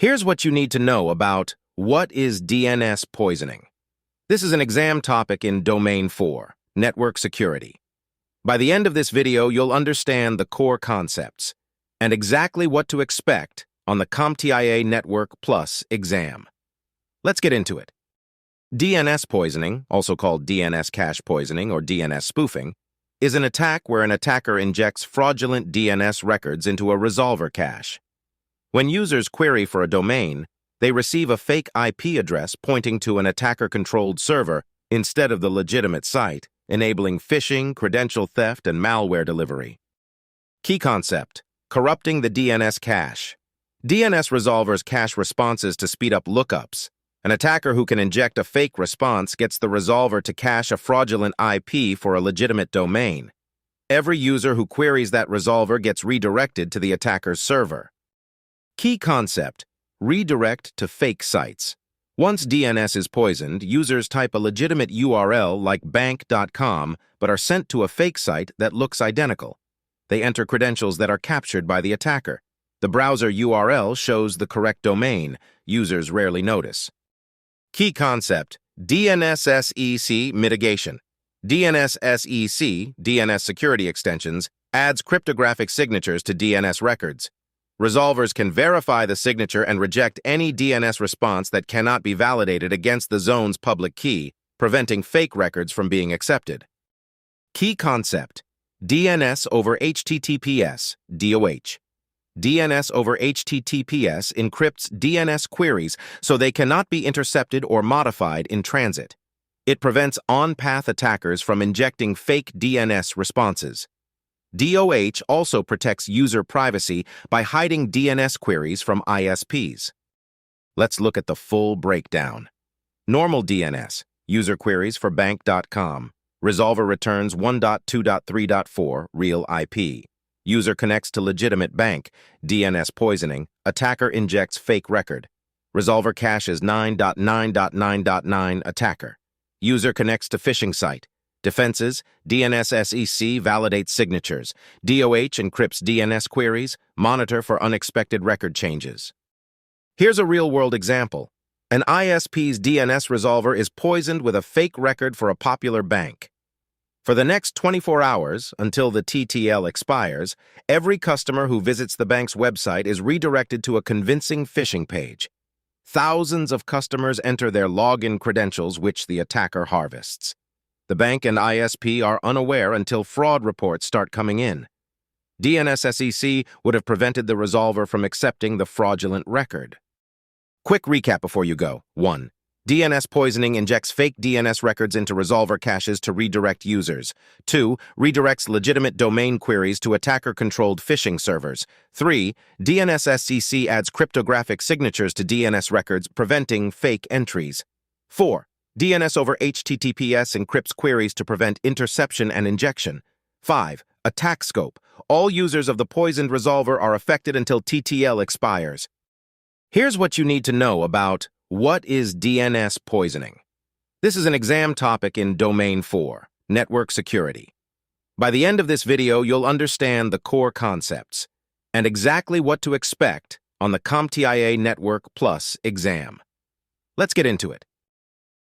Here's what you need to know about what is DNS poisoning. This is an exam topic in Domain 4, Network Security. By the end of this video, you'll understand the core concepts and exactly what to expect on the CompTIA Network Plus exam. Let's get into it. DNS poisoning, also called DNS cache poisoning or DNS spoofing, is an attack where an attacker injects fraudulent DNS records into a resolver cache. When users query for a domain, they receive a fake IP address pointing to an attacker-controlled server instead of the legitimate site, enabling phishing, credential theft, and malware delivery. Key concept: corrupting the DNS cache. DNS resolvers cache responses to speed up lookups. An attacker who can inject a fake response gets the resolver to cache a fraudulent IP for a legitimate domain. Every user who queries that resolver gets redirected to the attacker's server. Key concept: redirect to fake sites. Once DNS is poisoned, users type a legitimate URL like bank.com but are sent to a fake site that looks identical. They enter credentials that are captured by the attacker. The browser URL shows the correct domain. Users rarely notice. Key concept: DNSSEC Mitigation. DNSSEC, DNS security extensions, adds cryptographic signatures to DNS records. Resolvers can verify the signature and reject any DNS response that cannot be validated against the zone's public key, preventing fake records from being accepted. Key concept: DNS over HTTPS, DOH. DNS over HTTPS encrypts DNS queries so they cannot be intercepted or modified in transit. It prevents on-path attackers from injecting fake DNS responses. DOH also protects user privacy by hiding DNS queries from ISPs. Let's look at the full breakdown. Normal DNS, user queries for bank.com. Resolver returns 1.2.3.4, real IP. User connects to legitimate bank. DNS poisoning. Attacker injects fake record. Resolver caches 9.9.9.9 attacker. User connects to phishing site. Defenses: DNSSEC validates signatures. DOH encrypts DNS queries. Monitor for unexpected record changes. Here's a real-world example. An ISP's DNS resolver is poisoned with a fake record for a popular bank. For the next 24 hours, until the TTL expires, every customer who visits the bank's website is redirected to a convincing phishing page. Thousands of customers enter their login credentials, which the attacker harvests. The bank and ISP are unaware until fraud reports start coming in. DNSSEC would have prevented the resolver from accepting the fraudulent record. Quick recap before you go. 1. DNS poisoning injects fake DNS records into resolver caches to redirect users. 2. Redirects legitimate domain queries to attacker-controlled phishing servers. 3. DNSSEC adds cryptographic signatures to DNS records, preventing fake entries. 4. DNS over HTTPS encrypts queries to prevent interception and injection. 5. Attack scope. All users of the poisoned resolver are affected until TTL expires. Here's what you need to know about what is DNS poisoning. This is an exam topic in Domain 4, Network Security. By the end of this video, you'll understand the core concepts and exactly what to expect on the CompTIA Network Plus exam. Let's get into it.